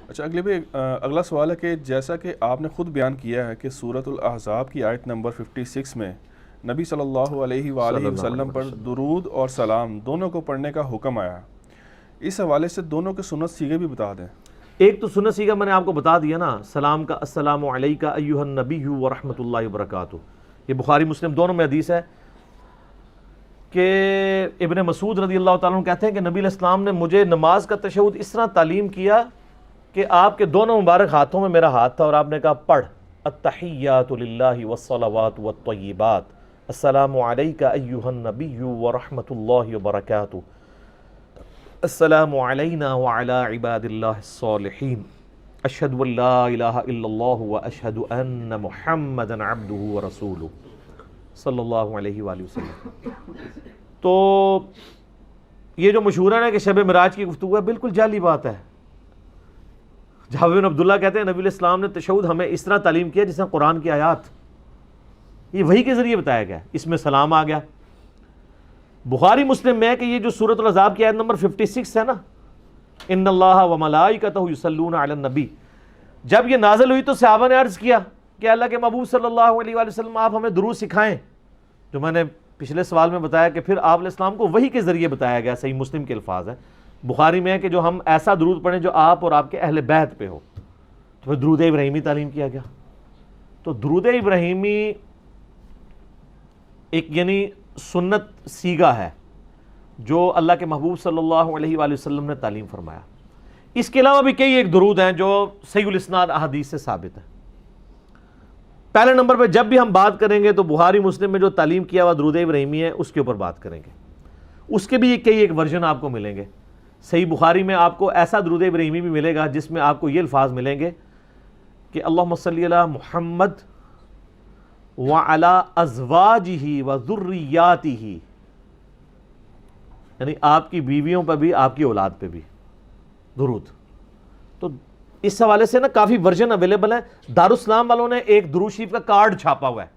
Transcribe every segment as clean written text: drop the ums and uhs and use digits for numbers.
اچھا اگلے بھی اگلا سوال ہے کہ جیسا کہ آپ نے خود بیان کیا ہے کہ سورۃ الاحزاب کی آیت نمبر 56 میں نبی صلی اللہ علیہ وآلہ وسلم پر درود اور سلام دونوں کو پڑھنے کا حکم آیا، اس حوالے سے دونوں کے سنت سیغے بھی بتا دیں۔ ایک تو سنت سیغہ میں نے آپ کو بتا دیا نا، سلام کا السلام علیکہ ایھا النبی ورحمۃ اللہ وبرکاتہ، یہ بخاری مسلم دونوں میں حدیث ہے کہ ابن مسعود رضی اللہ تعالیٰ عنہ کہتے ہیں کہ نبی علیہ السلام نے مجھے نماز کا تشہد اس طرح تعلیم کیا کہ آپ کے دونوں مبارک ہاتھوں میں میرا ہاتھ تھا اور آپ نے کہا پڑھ التحیات للہ والصلوات والطیبات السلام علیکہ ایھا النبی ورحمۃ اللہ وبرکاتہ السلام علینا وعلی عباد اللہ الصالحین اشہد ان لا الہ الا اللہ واشہد ان محمدا عبدہ ورسولہ صلی اللہ علیہ وآلہ وسلم۔ تو یہ جو مشہور ہے نا کہ شب معراج کی گفتگو ہے، بالکل جعلی بات ہے۔ جابر بن عبداللہ کہتے ہیں نبی علیہ السلام نے تشہد ہمیں اس طرح تعلیم کیا جس طرح قرآن کی آیات، یہ وحی کے ذریعے بتایا گیا، اس میں سلام آ گیا۔ بخاری مسلم میں ہے کہ یہ جو سورۃ الاحزاب کی آیت نمبر 56 ہے نا، ان اللہ وملائکتہ یصلون علی النبی، جب یہ نازل ہوئی تو صحابہ نے عرض کیا کہ اللہ کے محبوب صلی اللہ علیہ وآلہ وسلم آپ ہمیں درود سکھائیں، جو میں نے پچھلے سوال میں بتایا کہ پھر آپ علیہ السلام کو وحی کے ذریعے بتایا گیا، صحیح مسلم کے الفاظ ہیں۔ بخاری میں ہے کہ جو ہم ایسا درود پڑھیں جو آپ اور آپ کے اہل بیت پہ ہو، تو پھر درود ابراہیمی تعلیم کیا گیا۔ تو درود ابراہیمی ایک یعنی سنت سیغہ ہے جو اللہ کے محبوب صلی اللہ علیہ وآلہ وسلم نے تعلیم فرمایا۔ اس کے علاوہ بھی کئی ایک درود ہیں جو صحیح الاسناد احادیث سے ثابت ہیں۔ پہلے نمبر پہ جب بھی ہم بات کریں گے تو بخاری مسلم میں جو تعلیم کیا ہوا درود ابراہیمی ہے اس کے اوپر بات کریں گے۔ اس کے بھی کئی ایک ورژن آپ کو ملیں گے۔ صحیح بخاری میں آپ کو ایسا درود ابراہیمی بھی ملے گا جس میں آپ کو یہ الفاظ ملیں گے کہ اللہم صلی علی محمد وعلی ازواجہ وذریاتہ، یعنی آپ کی بیویوں پہ بھی آپ کی اولاد پہ بھی درود۔ تو اس حوالے سے نا کافی ورژن اویلیبل ہے۔ دارالاسلام والوں نے ایک درود شریف کا کارڈ چھاپا ہوا ہے،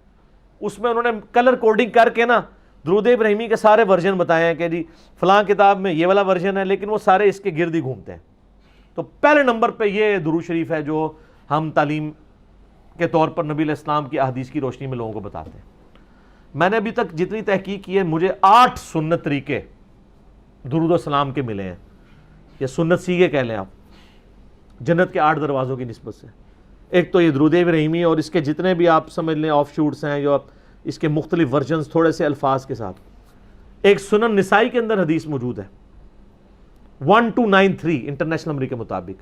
اس میں انہوں نے کلر کوڈنگ کر کے نا درود ابراہیمی کے سارے ورژن بتائے ہیں کہ جی فلاں کتاب میں یہ والا ورژن ہے، لیکن وہ سارے اس کے گرد ہی گھومتے ہیں۔ تو پہلے نمبر پہ یہ درود شریف ہے جو ہم تعلیم کے طور پر نبی علیہ السلام کی احادیث کی روشنی میں لوگوں کو بتاتے ہیں۔ میں نے ابھی تک جتنی تحقیق کی ہے مجھے 8 سنت طریقے درود و سلام کے ملے ہیں، یا سنت سیغے کہہ لیں آپ، جنت کے 8 دروازوں کی نسبت سے۔ ایک تو یہ درود ابراہیمی اور اس کے جتنے بھی آپ سمجھ لیں آف شوٹس ہیں جو اس کے مختلف ورژنز تھوڑے سے الفاظ کے ساتھ۔ ایک سنن نسائی کے اندر حدیث موجود ہے 1293 انٹرنیشنل نمبر کے مطابق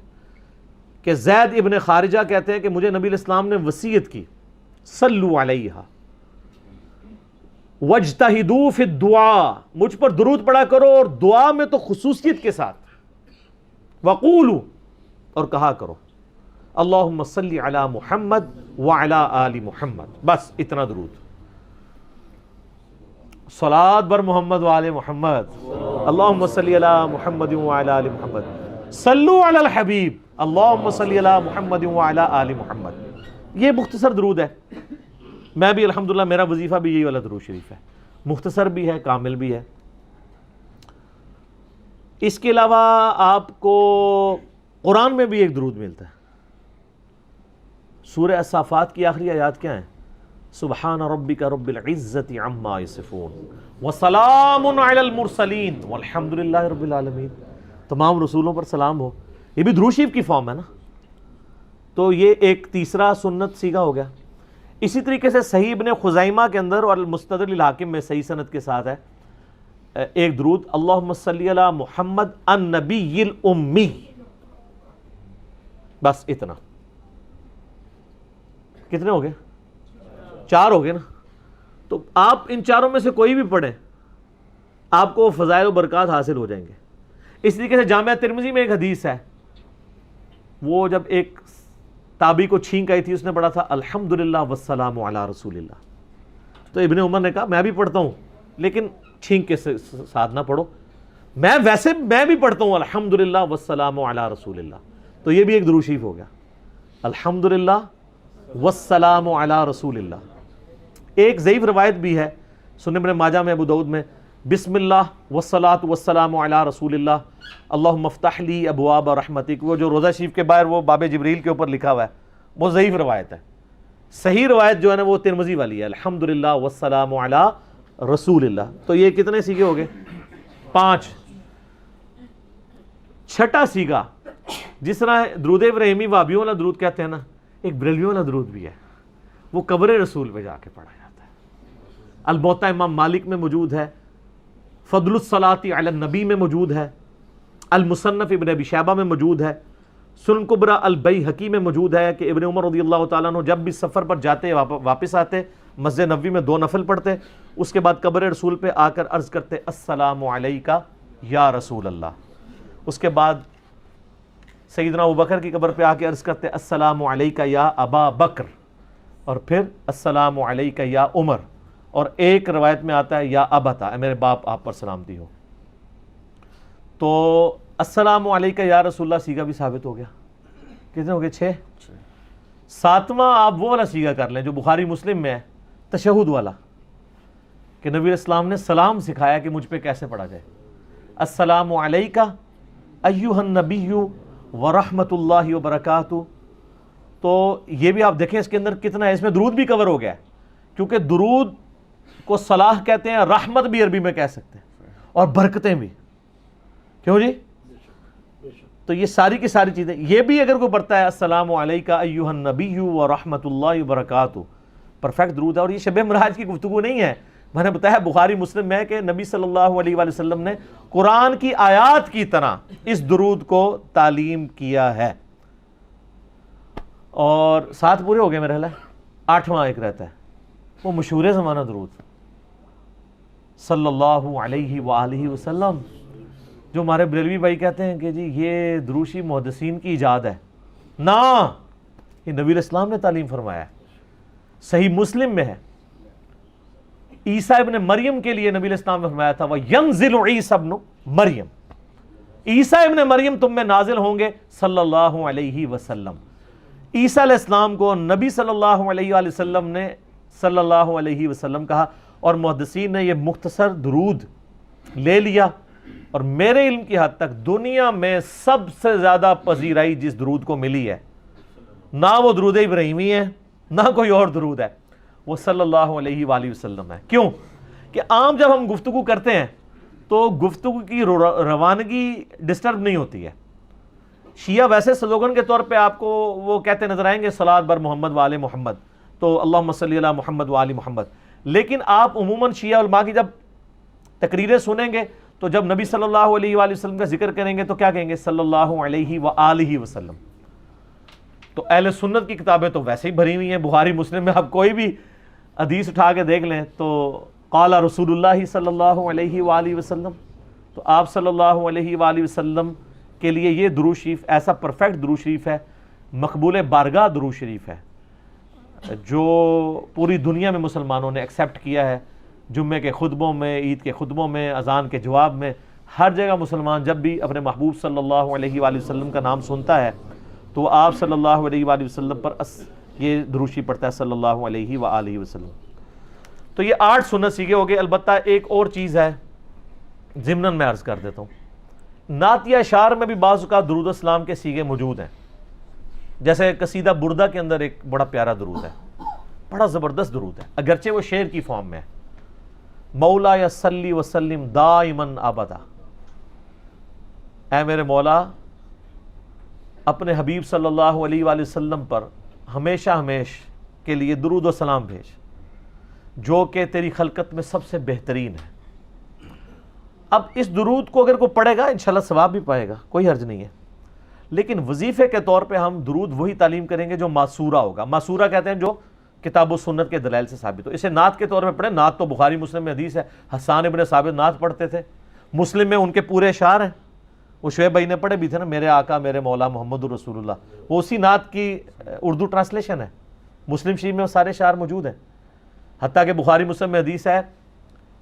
کہ زید ابن خارجہ کہتے ہیں کہ مجھے نبی علیہ السلام نے وصیت کی صلو علیہ وَاجْتَهِدُوا فِي الدُّعَاء، مجھ پر درود پڑھا کرو اور دعا میں تو خصوصیت کے ساتھ، وَقُولُوا، اور کہا کرو اللہم صلی علی محمد وعلی آل محمد، بس اتنا درود۔ صلاۃ بر محمد وآل محمد، اللہم صلی علی محمد وعلی آل محمد، صلو علی الحبیب، اللہم صلی علی محمد وعلی آل محمد۔ یہ مختصر درود ہے، میں بھی الحمدللہ میرا وظیفہ بھی یہی والا درود شریف ہے، مختصر بھی ہے کامل بھی ہے۔ اس کے علاوہ آپ کو قرآن میں بھی ایک درود ملتا ہے۔ سورہ الصافات کی آخری آیات کیا ہیں؟ سبحان ربک رب العزت عما یصفون وسلام علی المرسلین والحمد للہ رب العالمین، تمام رسولوں پر سلام ہو۔ یہ بھی درود شریف کی فارم ہے نا، تو یہ ایک تیسرا سنت سیغہ ہو گیا۔ اسی طریقے سے صحیح ابن خزیمہ کے اندر اور المستدرک للحاکم میں صحیح سند کے ساتھ ہے ایک درود، اللہم صلی علی محمد النبی الامی، بس اتنا۔ کتنے ہو گئے؟ 4 ہو گئے نا۔ تو آپ ان چاروں میں سے کوئی بھی پڑھیں، آپ کو فضائل و برکات حاصل ہو جائیں گے۔ اس طریقے سے جامعہ ترمذی میں ایک حدیث ہے، وہ جب ایک تابعی کو چھینک آئی تھی، اس نے پڑھا تھا الحمدللہ والسلام علی رسول اللہ، تو ابن عمر نے کہا میں بھی پڑھتا ہوں لیکن چھینک کے ساتھ نہ پڑھو، میں بھی پڑھتا ہوں الحمدللہ والسلام علی رسول اللہ۔ تو یہ بھی ایک درود شریف ہو گیا، الحمدللہ والسلام علی رسول اللہ۔ ایک ضعیف روایت بھی ہے سنن ابن ماجہ میں، ابو داؤد میں، بسم اللہ والصلاۃ والسلام علی رسول اللہ اللہم افتح لی ابواب رحمتک، وہ جو روضہ شریف کے باہر وہ باب جبریل کے اوپر لکھا ہوا ہے، وہ ضعیف روایت ہے. صحیح روایت جو ہے نا وہ ترمذی والی ہے، الحمدللہ والسلام علی رسول اللہ. تو یہ کتنے سیگے ہو گئے؟ 5. چھٹا سیگا جس طرح درود ابراہیمی وابیوں والا درود کہتے ہیں نا، ایک بریلویوں والا درود بھی ہے، وہ قبر رسول پہ جا کے پڑھا جاتا ہے. الموطا امام مالک میں موجود ہے، فضل الصلاۃ علی النبی میں موجود ہے، المصنف ابن ابی شیبہ میں موجود ہے، سنن کبریٰ البیہقی میں موجود ہے کہ ابن عمر رضی اللہ تعالیٰ عنہ جب بھی سفر پر جاتے واپس آتے مسجد نبوی میں 2 نفل پڑھتے، اس کے بعد قبر رسول پہ آ کر عرض کرتے السلام علیکہ یا رسول اللہ. اس کے بعد سیدنا ابوبکر کی قبر پہ آ کے عرض کرتے السلام علیکہ یا ابا بکر، اور پھر السلام علیکہ یا عمر، اور ایک روایت میں آتا ہے یا ابتا، اے میرے باپ آپ پر سلامتی ہو. تو السلام علیکہ یا رسول اللہ سیگا بھی ثابت ہو گیا. کتنے ہو گئے؟ 6. 7واں آپ وہ والا سیگا کر لیں جو بخاری مسلم میں ہے، تشہد والا، کہ نبی اسلام نے سلام سکھایا کہ مجھ پہ کیسے پڑھا جائے. السلام علیکہ ایہا النبی ورحمۃ اللہ وبرکاتہ. تو یہ بھی آپ دیکھیں اس کے اندر کتنا ہے، اس میں درود بھی کور ہو گیا ہے، کیونکہ درود کو صلاح کہتے ہیں، رحمت بھی عربی میں کہہ سکتے ہیں، اور برکتیں بھی. کیوں جی؟ تو یہ ساری کی ساری چیزیں، یہ بھی اگر کوئی پڑھتا ہے السلام علیکہ ایہا النبی ورحمۃ اللہ وبرکاتہ، پرفیکٹ درود ہے. اور یہ شب معراج کی گفتگو نہیں ہے، میں نے بتایا بخاری مسلم میں ہے کہ نبی صلی اللہ علیہ وآلہ وسلم نے قرآن کی آیات کی طرح اس درود کو تعلیم کیا ہے. اور 7 پورے ہو گئے میرے خیال ہے. 8واں ایک رہتا ہے، وہ مشہور زمانہ درود صلی اللہ علیہ وآلہ وسلم، جو ہمارے بریلوی بھائی کہتے ہیں کہ جی یہ دروشی محدثین کی ایجاد ہے. نا، یہ نبی علیہ السلام نے تعلیم فرمایا ہے. صحیح مسلم میں ہے، عیسیٰ ابن مریم کے لیے نبی علیہ السلام نے فرمایا تھا وَيَنزِلُ عِيسَى ابن مریم، عیسیٰ ابن مریم تم میں نازل ہوں گے صلی اللہ علیہ وسلم. عیسیٰ علیہ السلام کو نبی صلی اللہ علیہ وآلہ وسلم نے صلی اللہ علیہ وسلم کہا، اور محدثین نے یہ مختصر درود لے لیا. اور میرے علم کی حد تک دنیا میں سب سے زیادہ پذیرائی جس درود کو ملی ہے، نہ وہ درود ابراہیمی ہے نہ کوئی اور درود ہے، وہ صلی اللہ علیہ وآلہ وسلم ہے. کیوں کہ عام جب ہم گفتگو کرتے ہیں تو گفتگو کی روانگی ڈسٹرب نہیں ہوتی ہے. شیعہ ویسے سلوگن کے طور پہ آپ کو وہ کہتے نظر آئیں گے صلاۃ بر محمد و آل محمد، تو اللہم صلی علی محمد و آل محمد. لیکن آپ عموماً شیعہ علماء کی جب تقریریں سنیں گے تو جب نبی صلی اللہ علیہ وآلہ وسلم کا ذکر کریں گے تو کیا کہیں گے؟ صلی اللہ علیہ وآلہ وسلم. تو اہل سنت کی کتابیں تو ویسے ہی بھری ہوئی ہیں. بخاری مسلم میں آپ کوئی بھی حدیث اٹھا کے دیکھ لیں تو قال رسول اللہ صلی اللہ علیہ وآلہ وسلم. تو آپ صلی اللہ علیہ وآلہ وسلم کے لیے یہ درود شریف ایسا پرفیکٹ درود شریف ہے، مقبول بارگاہ درود شریف ہے، جو پوری دنیا میں مسلمانوں نے ایکسیپٹ کیا ہے. جمعے کے خطبوں میں، عید کے خطبوں میں، اذان کے جواب میں، ہر جگہ مسلمان جب بھی اپنے محبوب صلی اللہ علیہ وآلہ وسلم کا نام سنتا ہے تو آپ صلی اللہ علیہ وآلہ وسلم پر یہ درود شریف پڑھتا ہے صلی اللہ علیہ وآلہ وسلم. تو یہ 8 سنت سیگے ہو گئے. البتہ ایک اور چیز ہے ضمناً میں عرض کر دیتا ہوں، نعتیہ اشعار میں بھی بعض اوقات درود السلام کے سیگے موجود ہیں. جیسے قصیدہ بردہ کے اندر ایک بڑا پیارا درود ہے، بڑا زبردست درود ہے، اگرچہ وہ شعر کی فارم میں ہے. مولا یا صلی وسلم دائماً ابدا، اے میرے مولا اپنے حبیب صلی اللہ علیہ وآلہ وسلم پر ہمیشہ ہمیش کے لیے درود و سلام بھیج، جو کہ تیری خلقت میں سب سے بہترین ہے. اب اس درود کو اگر کوئی پڑھے گا انشاءاللہ ثواب بھی پائے گا، کوئی حرج نہیں ہے. لیکن وظیفے کے طور پہ ہم درود وہی تعلیم کریں گے جو معصورہ ہوگا. معصورہ کہتے ہیں جو کتاب و سنت کے دلائل سے ثابت ہو. اسے نعت کے طور پہ پڑھیں. نعت تو بخاری مسلم میں حدیث ہے، حسان ابن ثابت نعت پڑھتے تھے. مسلم میں ان کے پورے اشعار ہیں، وہ شعیب بھائی نے پڑھے بھی تھے نا، میرے آقا میرے مولا محمد رسول اللہ، وہ اسی نعت کی اردو ٹرانسلیشن ہے. مسلم شریف میں وہ سارے اشعار موجود ہیں. حتیٰ کہ بخاری مسلم میں حدیث ہے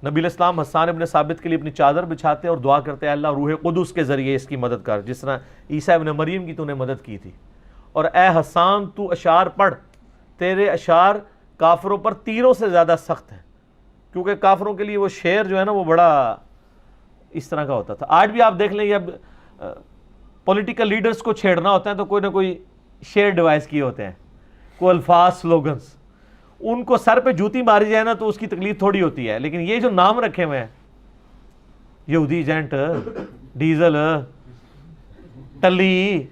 نبی علیہ السلام حسان ابن ثابت کے لیے اپنی چادر بچھاتے اور دعا کرتے ہیں اللہ روح قدس کے ذریعے اس کی مدد کر، جس طرح عیسیٰ ابن مریم کی تو نے مدد کی تھی. اور اے حسان تو اشعار پڑھ، تیرے اشعار کافروں پر تیروں سے زیادہ سخت ہیں. کیونکہ کافروں کے لیے وہ شعر جو ہے نا وہ بڑا اس طرح کا ہوتا تھا. آج بھی آپ دیکھ لیں یہ اب پولیٹیکل لیڈرز کو چھیڑنا ہوتا ہے تو کوئی نہ کوئی شعر ڈیوائز کیے ہوتے ہیں, کوئی الفاظ سلوگنز. ان کو سر پہ جوتی ماری جائے نا تو اس کی تکلیف تھوڑی ہوتی ہے, لیکن یہ جو نام رکھے ہوئے ہیں یہودی ایجنٹ, ڈیزل, ٹلی,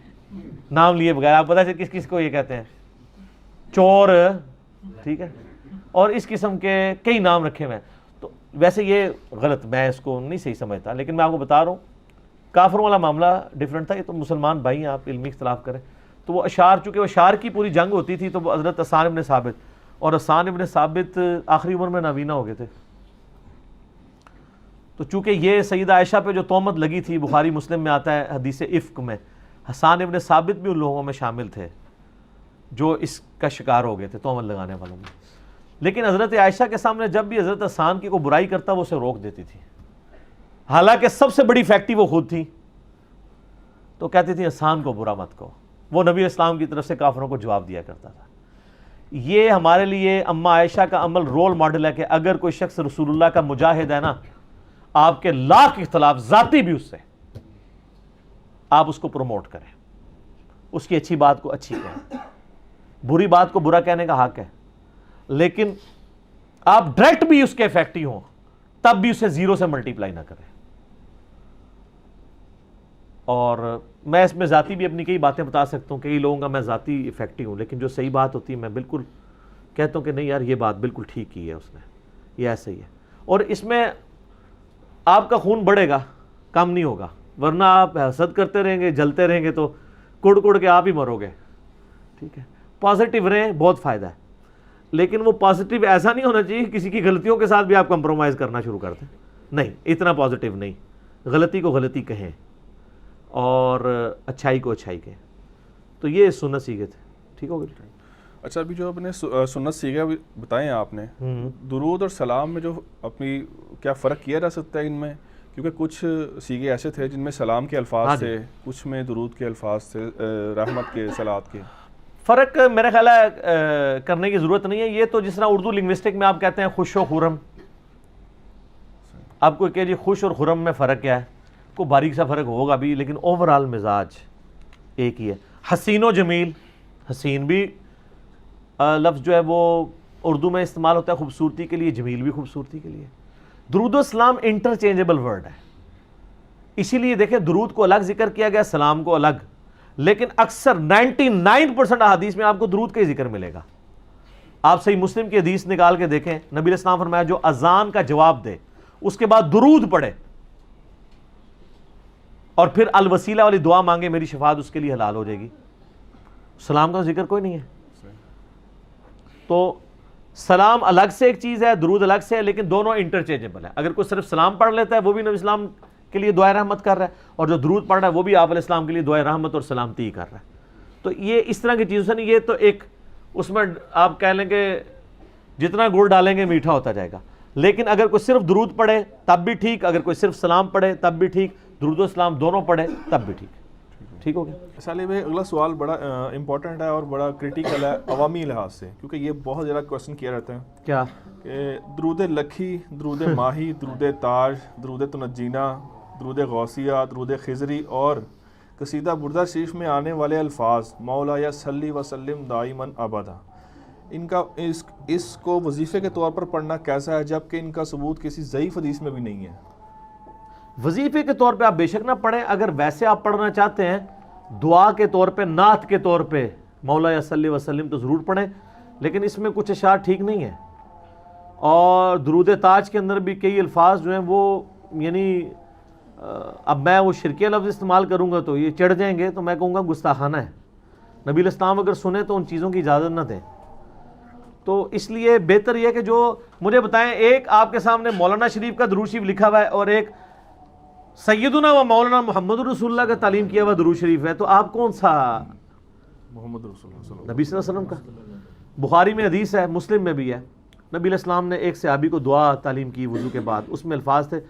نام لیے بغیر, آپ پتہ ہے کس کس کو یہ کہتے ہیں, چور, ٹھیک ہے, اور اس قسم کے کئی نام رکھے ہوئے ہیں. تو ویسے یہ غلط, میں اس کو نہیں صحیح سمجھتا, لیکن میں آپ کو بتا رہا ہوں کافروں والا معاملہ ڈیفرنٹ تھا. یہ تو مسلمان بھائی ہیں, آپ علمی اختلاف کریں. تو وہ اشعار, چونکہ وہ اشعار کی پوری جنگ ہوتی تھی, تو وہ حضرت حسان ابن ثابت, اور حسان ابن ثابت آخری عمر میں نابینا ہو گئے تھے. تو چونکہ یہ سیدہ عائشہ پہ جو تہمت لگی تھی, بخاری مسلم میں آتا ہے حدیث افک میں, حسان ابن ثابت بھی ان لوگوں میں شامل تھے جو اس کا شکار ہو گئے تھے, تہمت لگانے والوں میں. لیکن حضرت عائشہ کے سامنے جب بھی حضرت حسان کی کوئی برائی کرتا وہ اسے روک دیتی تھی, حالانکہ سب سے بڑی فیکٹری وہ خود تھی. تو کہتی تھی حسان کو برا مت کہو. وہ نبی اسلام کی طرف سے کافروں کو جواب دیا کرتا تھا. یہ ہمارے لیے اماں عائشہ کا عمل رول ماڈل ہے کہ اگر کوئی شخص رسول اللہ کا مجاہد ہے نا, آپ کے لاکھ اختلاف ذاتی بھی اس سے, آپ اس کو پروموٹ کریں, اس کی اچھی بات کو اچھی کہیں, بری بات کو برا کہنے کا حق ہے, لیکن آپ ڈائریکٹ بھی اس کے افیکٹو ہوں تب بھی اسے زیرو سے ملٹیپلائی نہ کریں. اور میں اس میں ذاتی بھی اپنی کئی باتیں بتا سکتا ہوں, کئی لوگوں کا میں ذاتی افیکٹو ہوں, لیکن جو صحیح بات ہوتی ہے میں بالکل کہتا ہوں کہ نہیں یار یہ بات بالکل ٹھیک کی ہے اس نے, یہ ایسا ہی ہے. اور اس میں آپ کا خون بڑھے گا, کم نہیں ہوگا, ورنہ آپ حسد کرتے رہیں گے, جلتے رہیں گے تو کڑ کڑ کے آپ ہی مرو گے. ٹھیک ہے, پازیٹیو رہیں, بہت فائدہ ہے, لیکن وہ پازیٹیو ایسا نہیں ہونا چاہیے کسی کی غلطیوں کے ساتھ بھی آپ کمپرومائز کرنا شروع کر دیں. نہیں, اتنا پازیٹیو نہیں, غلطی کو غلطی کہیں اور اچھائی کو اچھائی کہیں. تو یہ سنت سیکھے تھے. ٹھیک ہو گیا. اچھا, ابھی جو اپنے سنت سیکھے بتائیں آپ نے, درود اور سلام میں جو اپنی کیا فرق کیا جا سکتا ہے ان میں, کیونکہ کچھ سیگے ایسے تھے جن میں سلام کے الفاظ تھے, کچھ میں درود کے الفاظ تھے, رحمت کے, صلوات کے. فرق میرا خیال ہے کرنے کی ضرورت نہیں ہے. یہ تو جس طرح اردو لنگوسٹک میں آپ کہتے ہیں خوش و خرم, آپ کو کہ جی خوش اور خرم میں فرق کیا ہے, کو باریک سا فرق ہوگا بھی, لیکن اوورال مزاج ایک ہی ہے. حسین و جمیل, حسین بھی لفظ جو ہے وہ اردو میں استعمال ہوتا ہے خوبصورتی کے لیے, جمیل بھی خوبصورتی کے لیے. درود و سلام انٹرچینجبل ورڈ ہے, اسی لیے دیکھیں درود کو الگ ذکر کیا گیا, سلام کو الگ, لیکن اکثر 99% احادیث میں آپ کو درود کا ہی ذکر ملے گا. آپ صحیح مسلم کی حدیث نکال کے دیکھیں, نبی علیہ السلام فرمایا جو اذان کا جواب دے اس کے بعد درود پڑھے اور پھر الوسیلہ والی دعا مانگے, میری شفاعت اس کے لیے حلال ہو جائے گی. سلام کا ذکر کوئی نہیں ہے. تو سلام الگ سے ایک چیز ہے, درود الگ سے ہے, لیکن دونوں انٹرچینجبل ہیں. اگر کوئی صرف سلام پڑھ لیتا ہے وہ بھی نبی اسلام کے لیے دعائے رحمت کر رہا ہے, اور جو درود پڑھ رہا ہے وہ بھی آپ علیہ السلام کے لیے دعائے رحمت اور سلامتی کر رہا ہے. تو یہ اس طرح کی چیزوں سے نہیں, یہ تو ایک اس میں آپ کہہ لیں کہ جتنا گڑ ڈالیں گے میٹھا ہوتا جائے گا. لیکن اگر کوئی صرف درود پڑھے تب بھی ٹھیک, اگر کوئی صرف سلام پڑھے تب بھی ٹھیک, درود و سلام دونوں پڑھے تب بھی ٹھیک. ٹھیک ہو گیا. سالی بھائی اگلا سوال بڑا امپورٹنٹ ہے اور بڑا کریٹیکل ہے عوامی لحاظ سے, کیونکہ یہ بہت زیادہ کوشچن کیا رہتا ہے. کیا کہ درود لکھی, درود ماہی, درود تاج, درود تنجینہ, درود غوثیہ, درود خضری اور قصیدہ بردہ شریف میں آنے والے الفاظ مولا یا صلی وسلم دائماً ابدا, ان کا اس کو وظیفے کے طور پر پڑھنا کیسا ہے, جبکہ ان کا ثبوت کسی ضعیف حدیث میں بھی نہیں ہے؟ وظیفے کے طور پہ آپ بے شک نہ پڑھیں. اگر ویسے آپ پڑھنا چاہتے ہیں دعا کے طور پہ, نعت کے طور پہ مولا یا صلی وسلم تو ضرور پڑھیں, لیکن اس میں کچھ اشعار ٹھیک نہیں ہیں. اور درود تاج کے اندر بھی کئی الفاظ جو ہیں وہ یعنی اب میں وہ شرکیہ لفظ استعمال کروں گا تو یہ چڑھ جائیں گے, تو میں کہوں گا گستاخانہ ہے. نبی علیہ السلام اگر سنیں تو ان چیزوں کی اجازت نہ دیں. تو اس لیے بہتر یہ کہ جو مجھے بتائیں, ایک آپ کے سامنے مولانا شریف کا درود شریف لکھا ہوا ہے اور ایک سیدنا و مولانا محمد رسول اللہ کا تعلیم کیا ہوا درود شریف ہے, تو آپ کون سا؟ محمد رسول اللہ نبی صلی اللہ علیہ وسلم کا. بخاری میں حدیث ہے, مسلم میں بھی ہے, نبی علیہ السلام نے ایک صحابی کو دعا تعلیم کی وضو کے بعد, اس میں الفاظ تھے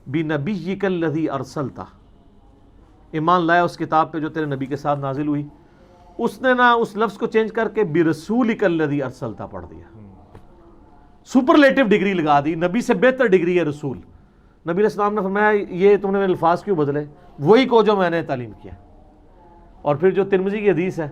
بِنَبِيِّكَ الَّذِي أَرْسَلْتَ, ایمان لایا اس کتاب پہ جو تیرے نبی کے ساتھ نازل ہوئی. اس نے نہ اس لفظ کو چینج کر کے بِرَسُولِكَ الَّذِي أَرْسَلْتَ پڑھ دیا. سپرلیٹو ڈگری لگا دی، نبی سے بہتر ڈگری ہے رسول. نبی علیہ السلام نے فرمایا یہ تم نے میرے الفاظ کیوں بدلے؟ وہی کو جو میں نے تعلیم کیا. اور پھر جو ترمذی کی حدیث ہے،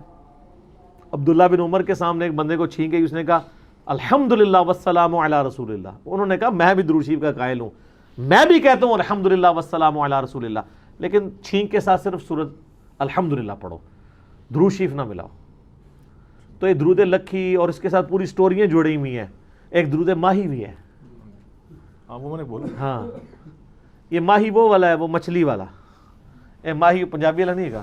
عبداللہ بن عمر کے سامنے ایک بندے کو چھین گئی، اس نے کہا الحمدللہ والسلام علی رسول اللہ. انہوں نے کہا میں بھی درود شریف کا قائل ہوں، میں بھی کہتا ہوں الحمدللہ والسلام علی رسول اللہ، لیکن چھینک کے ساتھ صرف سورت الحمدللہ پڑھو، درود شریف نہ ملاؤ. تو یہ درود لکھی اور اس کے ساتھ پوری سٹوریاں جڑی ہوئی ہیں. ایک درود ماہی بھی ہے. ہاں وہ میں نے بولا. ہاں یہ ماہی وہ والا ہے، وہ مچھلی والا. اے ماہی پنجابی والا نہیں ہے.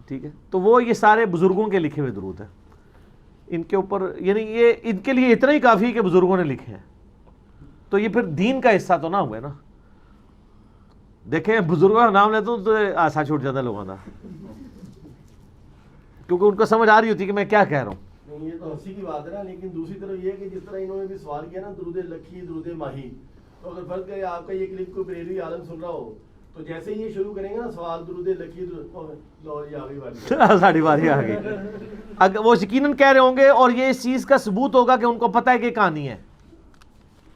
ٹھیک ہے، تو وہ یہ سارے بزرگوں کے لکھے ہوئے درود ہیں. ان کے اوپر یعنی یہ ان کے لیے اتنا ہی کافی کہ بزرگوں نے لکھے ہیں. تو یہ پھر دین کا حصہ تو نہ ہوئے نا. دیکھیں بزرگوں کا نام لیتا ہوں تو آسا چھوٹ جاتا ہے لوگوں کا، کیونکہ ان کو سمجھ آ رہی ہوتی کہ میں کیا کہہ رہا ہوں. یہ تو ہنسی کی بات ہے نا، لیکن دوسری طرف یہ کہ جس طرح انہوں نے بھی سوال کیا نا درود لکھی درود ماہی، تو اگر فرض کرے آپ کا یہ کلپ کوئی بریلوی عالم سن رہا ہو تو جیسے ہی یہ شروع کریں گے نا سوال درود لکھی لو یہ آگے والی ساڑھی باری آ گئی. اگر وہ یقیناً کہہ رہے ہوں گے اور یہ اس چیز کا ثبوت ہوگا کہ ان کو پتہ ہے کہ یہ کہانی ہے،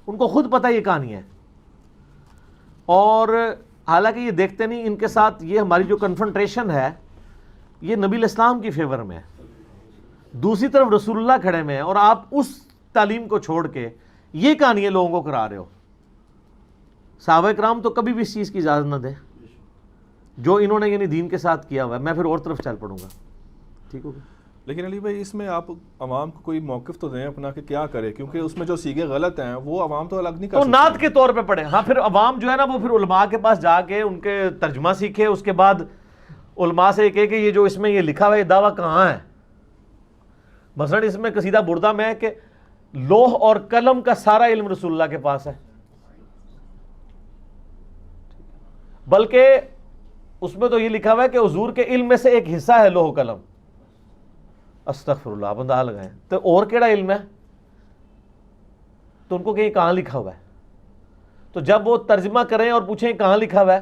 ان کو خود پتہ ہے یہ کہانی ہے. اور حالانکہ یہ دیکھتے نہیں، ان کے ساتھ یہ ہماری جو کنفرنٹریشن ہے یہ نبی علیہ السلام کی فیور میں ہے. دوسری طرف رسول اللہ کھڑے میں ہیں اور آپ اس تعلیم کو چھوڑ کے یہ کہانیاں لوگوں کو کرا رہے ہو. صحابہ کرام تو کبھی بھی اس چیز کی اجازت نہ دیں جو انہوں نے یعنی دین کے ساتھ کیا ہوا ہے. میں پھر اور طرف چل پڑوں گا. ٹھیک ہوگا. لیکن علی بھائی اس میں آپ عوام کو کوئی موقف تو دیں اپنا کہ کیا کرے، کیونکہ اس میں جو سیگے غلط ہیں وہ عوام تو الگ نہیں کر تو سکتے. نعت کے طور پہ پڑھیں. ہاں پھر عوام جو ہے نا وہ پھر علماء کے پاس جا کے ان کے ترجمہ سیکھے، اس کے بعد علماء سے کہے کہ یہ جو اس میں یہ لکھا ہوا ہے یہ دعویٰ کہاں ہے. مثلا اس میں قصیدہ بردہ میں ہے کہ لوح اور قلم کا سارا علم رسول اللہ کے پاس ہے، بلکہ اس میں تو یہ لکھا ہوا ہے کہ حضور کے علم میں سے ایک حصہ ہے لوح و قلم. استغفر اللہ، آپ اندازہ لگائیں تو اور کیڑا علم ہے. تو ان کو کہ یہ کہاں لکھا ہوا ہے. تو جب وہ ترجمہ کریں اور پوچھیں کہاں لکھا ہوا ہے،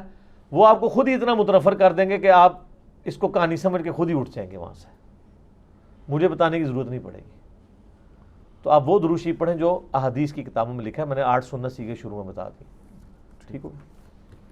وہ آپ کو خود ہی اتنا متنفر کر دیں گے کہ آپ اس کو کہانی سمجھ کے خود ہی اٹھ جائیں گے وہاں سے. مجھے بتانے کی ضرورت نہیں پڑے گی. تو آپ وہ درود شریف پڑھیں جو احادیث کی کتابوں میں لکھا ہے. میں نے 8 سنت سیکھے شروع میں بتا دی. ٹھیک ہو.